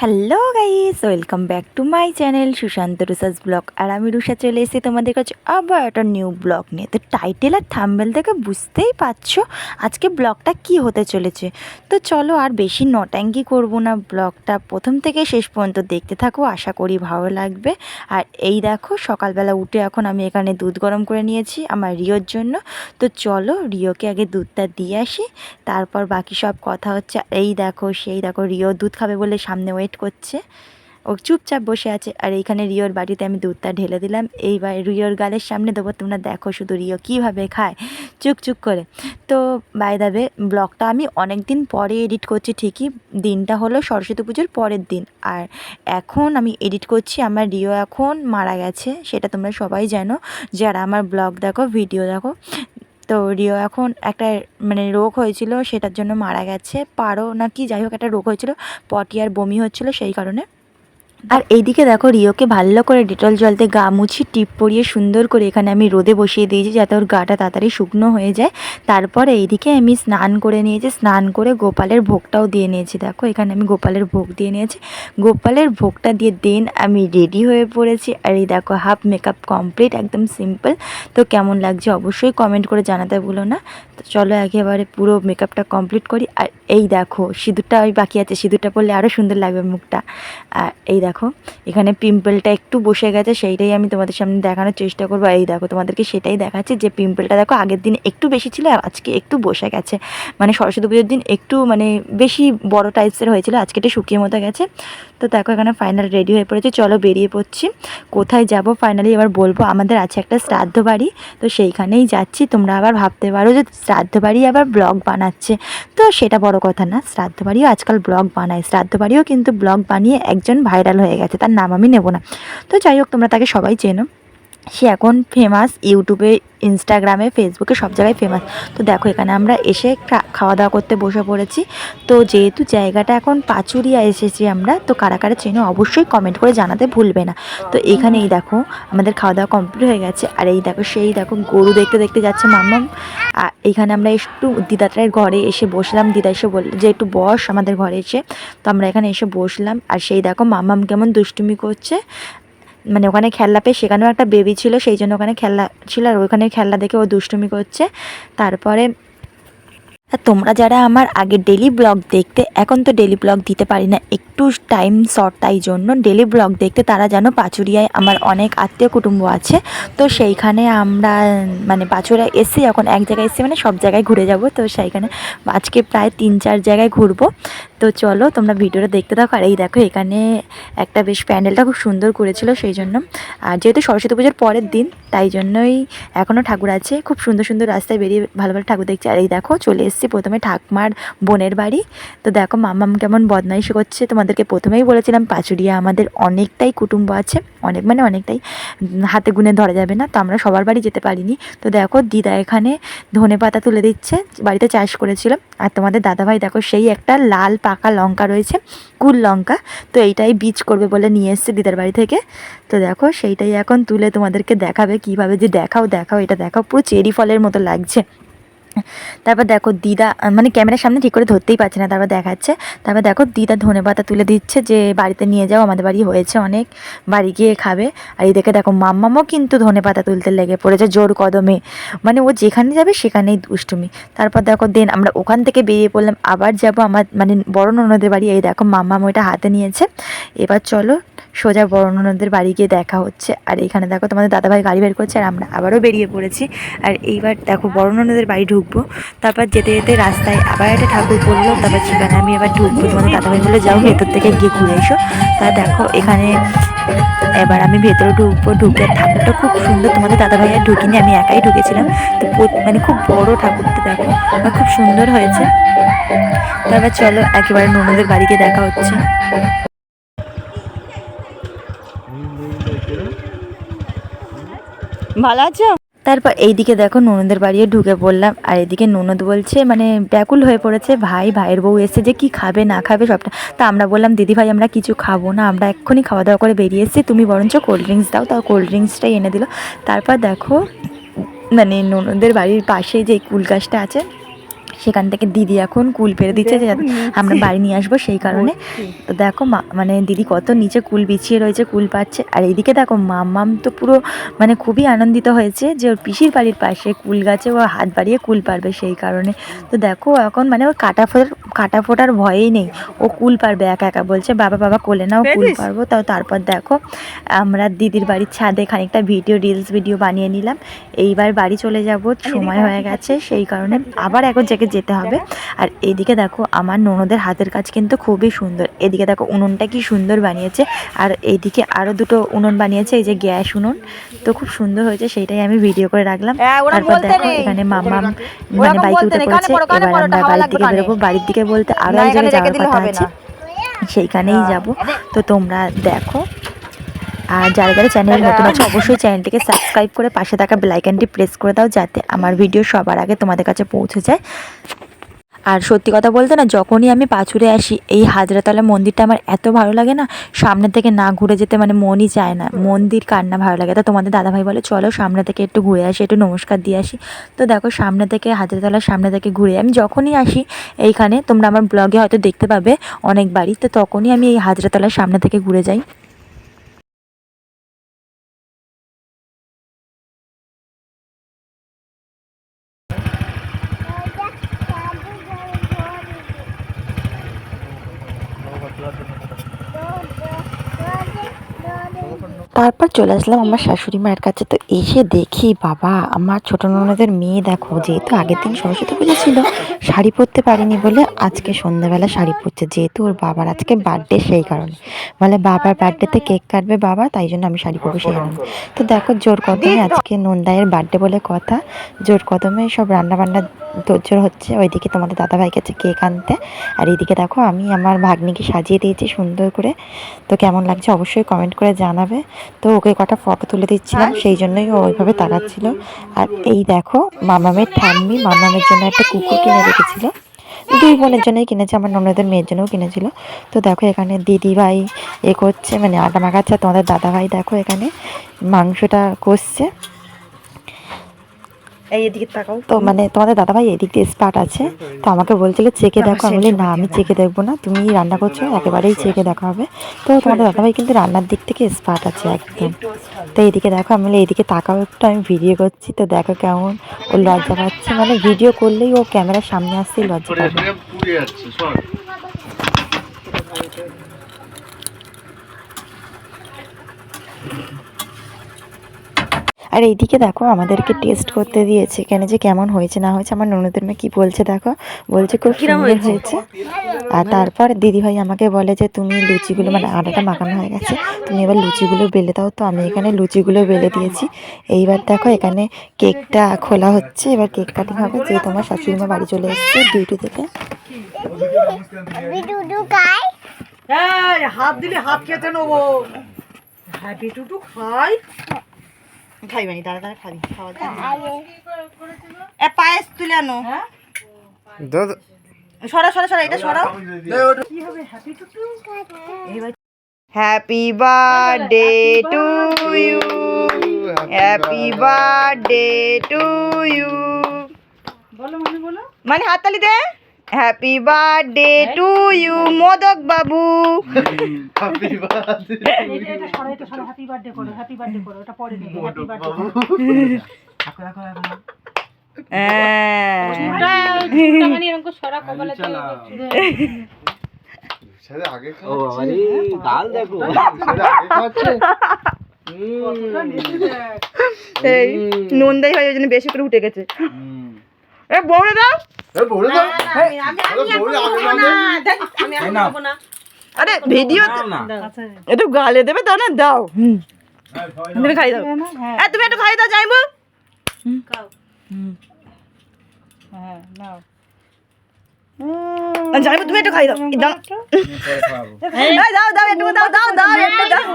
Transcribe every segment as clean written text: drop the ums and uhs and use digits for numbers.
Hello guys, welcome back to my channel Sushanta Rusha's vlog. আর আমি রুষা চলে এসেছি তোমাদের কাছে আবার একটা নিউ ব্লগ নিয়ে। তো টাইটেল আর থাম্বনেল থেকে বুঝতেই পারছো আজকে ব্লগটা কি হতে চলেছে। তো চলো আর বেশি নটাঙ্কি করব না, ব্লগটা প্রথম থেকে শেষ পর্যন্ত দেখতে থাকো, আশা করি ভালো লাগবে। আর এই দেখো সকালবেলা উঠে এখন আমি এখানে দুধ গরম করে নিয়েছি আমার রিওর জন্য। তো চলো রিওকে আগে দুধটা দিয়ে আসি, তারপর বাকি সব কথা হচ্ছে। এই দেখো সেই দেখো রিও দুধ খাবে বলে সামনে ওয়েট করছে, ও চুপচাপ বসে আছে। আর এইখানে রিওর বাড়িতে আমি দুধটা ঢেলে দিলাম, এইবার রিওর গালের সামনে দেবো। তোমরা দেখো শুধু রিও কীভাবে খায় চুক চুক করে। তো বাই দ্য ওয়ে, ব্লগটা আমি অনেক দিন পরে এডিট করছি ঠিকই, দিনটা হলো সরস্বতী পুজোর পরের দিন। আর এখন আমি এডিট করছি, আমার রিও এখন মারা গেছে, সেটা তোমরা সবাই জানো যারা আমার ব্লগ দেখো ভিডিও দেখো। তো রিও এখন একটা রোগ হয়েছিল, সেটার জন্য মারা গেছে, পারো না কি যাই হোক একটা রোগ হয়েছিল, পটি আর বমি হচ্ছিল সেই কারণে। আর এইদিকে দেখো রিওকে ভালো করে ডেটল জলতে গা মুছি টিপ পরিয়ে সুন্দর করে এখানে আমি রোদে বসিয়ে দিয়েছি যাতে ওর গাটা তাড়াতাড়ি শুকনো হয়ে যায়। তারপরে এইদিকে আমি স্নান করে নিয়েছি, স্নান করে গোপালের ভোগটাও দিয়ে নিয়েছি। দেখো এখানে আমি গোপালের ভোগ দিয়ে নিয়েছি, গোপালের ভোগটা দিয়ে দেন আমি রেডি হয়ে পড়েছি। আর এই দেখো হাফ মেকআপ কমপ্লিট, একদম সিম্পল। তো কেমন লাগছে অবশ্যই কমেন্ট করে জানাতে ভুলো না। তো চলো একেবারে পুরো মেকআপটা কমপ্লিট করি। আর এই দেখো সিঁদুরটা আমি বাকি আছে, সিঁদুরটা পরলে আরও সুন্দর লাগবে মুখটা। আর এই দেখো এখানে পিম্পলটা একটু বসে গেছে, সেইটাই আমি তোমাদের সামনে দেখানোর চেষ্টা করবো। এই দেখো তোমাদেরকে সেটাই দেখাচ্ছি যে পিম্পলটা দেখো আগের দিন একটু বেশি ছিল আর আজকে একটু বসে গেছে, সরস্বতী পুজোর দিন একটু বেশি বড় টাইপসের হয়েছিল, আজকে একটু শুকিয়ে মতো গেছে। তো দেখো এখানে ফাইনাল রেডি হয়ে পড়েছে, চলো বেরিয়ে পড়ছি। কোথায় যাব ফাইনালি এবার বলবো, আমাদের আছে একটা শ্রাদ্ধ বাড়ি, তো সেইখানেই যাচ্ছি। তোমরা আবার ভাবতে পারো যে শ্রাদ্ধ বাড়ি আবার ব্লগ বানাচ্ছে, তো সেটা বড় কথা না, শ্রাদ্ধ বাড়িও আজকাল ব্লগ বানায়, শ্রাদ্ধ বাড়িও কিন্তু ব্লগ বানিয়ে একজন ভাইরাল হয়ে গেছে, তার নাম আমি নেব না। তো যাই হোক তোমরা তাকে সবাই চেনো, সে এখন ফেমাস ইউটিউবে, ইনস্টাগ্রামে, ফেসবুকে সব জায়গায় ফেমাস। তো দেখো এখানে আমরা এসে খাওয়া দাওয়া করতে বসে পড়েছি। তো যেহেতু জায়গাটা এখন পাচুরিয়া এসেছি আমরা, তো কারা কারা চেনো অবশ্যই কমেন্ট করে জানাতে ভুলবে না। তো এখানে এই দেখো আমাদের খাওয়া দাওয়া কমপ্লিট হয়ে গেছে। আর এই দেখো সেই দেখো গরু দেখতে দেখতে যাচ্ছে মাম্মাম। আর এইখানে আমরা একটু দিদাটার ঘরে এসে বসলাম, দিদা এসে বলল যে একটু বস আমাদের ঘরে এসে। তো আমরা এখানে এসে বসলাম। আর সেই দেখো মাম্মাম কেমন দুষ্টুমি করছে, ওখানে খেলনা পেয়ে, সেখানেও একটা বেবি ছিল সেই জন্য ওখানে খেলনা ছিল, আর ওখানে খেলনা দেখে ও দুষ্টুমি করছে। তারপরে তোমরা যারা আমার আগে ডেলি ব্লগ দেখতে, এখন তো ডেলি ব্লগ দিতে পারি না, একটু টাইম শর্ট, তাই জন্য ডেলি ব্লগ দেখতে তারা জানো পাচুরিয়ায় আমার অনেক আত্মীয় কুটুম্ব আছে। তো সেইখানে আমরা পাচুরিয়া এসে এখন এক জায়গায় এসে সব জায়গায় ঘুরে যাব। তো সেইখানে আজকে প্রায় 3-4 জায়গায় ঘুরবো। তো চলো তোমরা ভিডিওটা দেখতে থাকো। আর এই দেখো এখানে একটা বেশ প্যান্ডেলটা খুব সুন্দর করেছিল সেই জন্য, আর যেহেতু সরস্বতী পুজোর পরের দিন তাই জন্যই এখনও ঠাকুর আছে, খুব সুন্দর সুন্দর রাস্তায় বেরিয়ে ভালো ভালো ঠাকুর দেখছি। আর এই দেখো চলে এসেছি প্রথমে ঠাকুমার বোনের বাড়ি। তো দেখো মাম্মাম কেমন বদমাইশি করছে, তোমাদেরকে প্রথমেই বলেছিলাম পাচুরিয়া আমাদের অনেকটাই কুটুম্ব আছে, অনেকটাই, হাতে গুনে ধরা যাবে না, তো আমরা সবার বাড়ি যেতে পারিনি। তো দেখো দিদা এখানে ধনেপাতা তুলে দিচ্ছে, বাড়িতে চাষ করেছিল। আর তোমাদের দাদাভাই দেখো সেই একটা লাল পাকা লঙ্কা রয়েছে, কুল লঙ্কা, তো এইটাই বীজ করবে বলে নিয়ে এসছে দিদার বাড়ি থেকে। তো দেখো সেইটাই এখন তুলে তোমাদেরকে দেখাবে, কীভাবে যে দেখাও এটা দেখাও, পুরো চেরি ফলের মতো লাগছে। তারপর দেখো দিদা ক্যামেরার সামনে ঠিক করে ধরতেই পারছে না, তারপর দেখাচ্ছে। তারপর দেখো দিদা ধনেপাতা তুলে দিচ্ছে যে বাড়িতে নিয়ে যাও, আমাদের বাড়ি হয়েছে অনেক, বাড়ি গিয়ে খাবে। আর এদিকে দেখো মাম্মামও কিন্তু ধনেপাতা তুলতে লেগে পড়েছে জোর কদমে, ও যেখানে যাবে সেখানেই দুষ্টুমি। তারপর দেখো আমরা ওখান থেকে বেরিয়ে পড়লাম, আবার যাবো আমার বড় ননদের বাড়ি। এই দেখো মাম্মাম ওইটা হাতে নিয়েছে, এবার চলো সোজা বড় ননদের বাড়ি গিয়ে দেখা হচ্ছে। আর এখানে দেখো তোমাদের দাদাভাই গাড়ি বের করছে, আর আমরা আবারও বেরিয়ে পড়েছি। আর এইবার দেখো বড় ননদের বাড়ি ঢুকবো, তারপর যেতে যেতে রাস্তায় আবার একটা ঠাকুর পড়লো, তারপর সেখানে আমি এবার ঢুকবো। তোমাদের দাদাভাই বলে যাও ভেতর থেকে গিয়ে ঘুরে এসো। তা দেখো এখানে এবার আমি ভেতরে ঢুকবো, ঢুকে ঠাকুরটা খুব সুন্দর, তোমাদের দাদাভাই আর ঢুকিনি, আমি একাই ঢুকেছিলাম। তো খুব বড় ঠাকুরটা দেখো, খুব সুন্দর হয়েছে। তারপর চলো একেবারে ননদের বাড়িতে দেখা হচ্ছে। ভালো আছো? তারপর এইদিকে দেখো ননদের বাড়িও ঢুকে পড়লাম। আর এদিকে ননদ বলছে ব্যাকুল হয়ে পড়েছে, ভাইয়ের বউ এসে যে কি খাবে না খাবে সবটা। তা আমরা বললাম দিদি ভাই আমরা কিছু খাবো না, আমরা এক্ষুনি খাওয়া দাওয়া করে বেরিয়ে এসেছি, তুমি বরঞ্চ কোল্ড ড্রিঙ্কস দাও। তাও কোল্ড ড্রিঙ্কসটাই এনে দিল। তারপর দেখো ননদের বাড়ির পাশেই যে কুল গাছটা আছে সেখান থেকে দিদি এখন কুল পেরে দিচ্ছে যে আমরা বাড়ি নিয়ে আসবো, সেই কারণে। তো দেখো মানে দিদি কত নিচে কুল বিছিয়ে রয়েছে, কুল পাচ্ছে। আর এইদিকে দেখো মাম্মাম তো পুরো মানে খুবই আনন্দিত হয়েছে যে ওর পিসির বাড়ির পাশে কুল গাছে ও হাত বাড়িয়ে কুল পারবে, সেই কারণে। তো দেখো এখন মানে ওর কাটা ফোটার ভয়েই নেই, ও কুল পারবে একা একা। বলছে বাবা বাবা কোলে নাও, কুল পারবো। তারপর দেখো আমরা দিদির বাড়ির ছাদে খানিকটা রিলস ভিডিও বানিয়ে নিলাম। এইবার বাড়ি চলে যাব, সময় হয়ে গেছে, সেই কারণে আবার এখন যেতে হবে। আর এদিকে দেখো আমার ননদের হাতের কাজ কিন্তু খুবই সুন্দর। এদিকে দেখো উনুনটা কি সুন্দর বানিয়েছে, আর এইদিকে আরও দুটো উনুন বানিয়েছে, এই যে গ্যাস উনুন। তো খুব সুন্দর হয়েছে, সেইটাই আমি ভিডিও করে রাখলাম। তারপর দেখো এখানে মাম্মা মানে বাইকে উঠে পড়েছে। এবার আমরা বাড়ির দিকে বেরোবো। বাড়ির দিকে বলতে আরও এক জায়গায় যাওয়ার কথা আছে, সেইখানেই যাব। তো তোমরা দেখো। আর যারা যারা চ্যানেল নতুন আছে অবশ্যই চ্যানেলটিকে সাবস্ক্রাইব করে পাশে থাকা বেল আইকনটি প্রেস করে দাও, যাতে আমার ভিডিও সবার আগে তোমাদের কাছে পৌঁছে যায়। আর সত্যি কথা বলতে না, যখনই আমি পাঁচুরে আসি এই হাজরাতলা মন্দিরটা আমার এত ভালো লাগে না, সামনে থেকে না ঘুরে যেতে মানে মনই চায় না। মন্দির কার না ভালো লাগে। তা তোমাদের দাদাভাই বলে চলো সামনে থেকে একটু ঘুরে আসি, একটু নমস্কার দিয়ে আসি। তো দেখো সামনে থেকে হাজরাতলার সামনে থেকে ঘুরে আমি যখনই আসি এইখানে, তোমরা আমার ব্লগে হয়তো দেখতে পাবে অনেকবারই, তো তখনই আমি এই হাজরাতলার সামনে থেকে ঘুরে যাই। তারপর চলে আসলাম আমার শাশুড়ি মায়ের কাছে। তো এসে দেখি বাবা, আমার ছোটো ননদের মেয়ে দেখো, যেহেতু আগের দিন সরস্বতী পুজো ছিল, শাড়ি পরতে পারিনি বলে আজকে সন্ধ্যাবেলা শাড়ি পরছে, যেহেতু ওর বাবার আজকে বার্থডে, সেই কারণে। বলে বাবার বার্থডেতে কেক কাটবে বাবা, তাই জন্য আমি শাড়ি পরবো, সেই আনন্দ। তো দেখো জোর কদমে আজকে নন্দায়ের বার্থডে বলে কথা, জোর কদমে সব রান্নাবান্না তোড়জোড় হচ্ছে। ওইদিকে তোমাদের দাদাভাই গেছে কেক আনতে। আর এইদিকে দেখো আমি আমার ভাগ্নিকে সাজিয়ে দিয়েছি সুন্দর করে। তো কেমন লাগছে অবশ্যই কমেন্ট করে জানাবে। তো ওকে কটা ফটো তুলে দিচ্ছিলাম, সেই জন্যই ও ওইভাবে তাকাচ্ছিল। আর এই দেখো মামামের ঠাম্মি মামামের জন্য একটা কুকুর কিনে রেখেছিল, দুই বোনের জন্যই কিনেছে, আমার ননদের মেয়ের জন্যও কিনেছিল। তো দেখো এখানে দিদি ভাই করছে মানে আটা মাখাচ্ছে, তোমাদের দাদাভাই দেখো এখানে মাংসটা কষছে। এই এদিকে তাকাও। তো মানে তোমাদের দাদাভাই এদিক দিয়ে স্পার্ট আছে, তো আমাকে বলছিল চেকে দেখো। আমি বলি না, আমি চেকে দেখবো না, তুমি রান্না করছো একেবারেই চেকে দেখা হবে। তো তোমাদের দাদাভাই কিন্তু রান্নার দিক থেকে স্পার্ট আছে একদম। তো এইদিকে দেখো, আমি বলি এইদিকে তাকাও একটু, আমি ভিডিও করছি। তো দেখো কেমন ও লজ্জা পাচ্ছে, মানে ভিডিও করলেই ও ক্যামেরার সামনে আসতেই লজ্জা পাবে। আর এইদিকে দেখো আমাদেরকে টেস্ট করতে দিয়েছে, কেন যে কেমন হয়েছে না হয়েছে। আমার ননদের মেয়ে কী বলছে দেখো, বলছে খুব সুন্দর হয়েছে। আর তারপর দিদিভাই আমাকে বলে যে তুমি লুচিগুলো মানে আটাটা মাখানো হয়ে গেছে, তুমি এবার লুচিগুলো বেলে দাও। তো আমি এখানে লুচিগুলো বেলে দিয়েছি। এইবার দেখো এখানে কেকটা খোলা হচ্ছে, এবার কেক কাটিং হবে। যে তোমার শাশুড়ি মা বাড়ি চলে এসেছে ডিউটি থেকে। হাত দিলে হাত খেতে নেবো। হ্যাপি টুটু খাই খাইবানি, দাঁড়া দাঁড়া খাবি, খাওয়া পায়েস তুলে আনো। সরা সরা সরা, এটা সরাও। Happy birthday to you, happy birthday to you. মানে হাততালি দে। Happy birthday to you Modak বাবু। Happy birthday. এটা সরা, এটা সরা, হ্যাপি বার্থডে করো, হ্যাপি বার্থডে করো, এটা পরে দেবো। Happy birthday. রাখো রাখো রাখো। মানে এরকম সরা কবলে ছেড়ে আগে খাও। ও আরে ডাল দেখো, ছেড়ে আগে খাচ্ছে। এই নন্দাই হয়, ওই জন্য বেশি করে উঠে গেছে। এ বউরে দাও, এ বউরে দাও। আমি খাবো না। আরে ভিডিও একটু গালে দেবে, দাও না, দাও। তুমি খাই দাও, তুমি একটু খাই দাও যাইবো। হ্যাঁ নাও যাইবো, তুমি একটু খাই দাও, দাও দাও একটু দাও দাও দাও একটু দাও।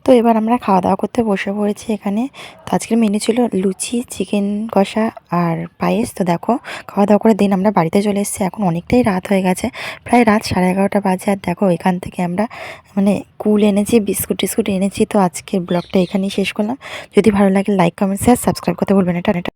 তো এবার আমরা খাওয়া দাওয়া করতে বসে পড়েছি এখানে। তো আজকের মেনু ছিল লুচি, চিকেন কষা আর পায়েস। তো দেখো খাওয়া দাওয়া করে দিন আমরা বাড়িতে চলে এসেছি। এখন অনেকটাই রাত হয়ে গেছে, প্রায় রাত 11:30 বাজে। আর দেখো এখান থেকে আমরা মানে কুল এনেছি, বিস্কুট টিস্কুট এনেছি। তো আজকের ব্লগটা এখানেই শেষ করলাম। যদি ভালো লাগে লাইক কমেন্ট শেয়ার সাবস্ক্রাইব করতে ভুলবেন। এটা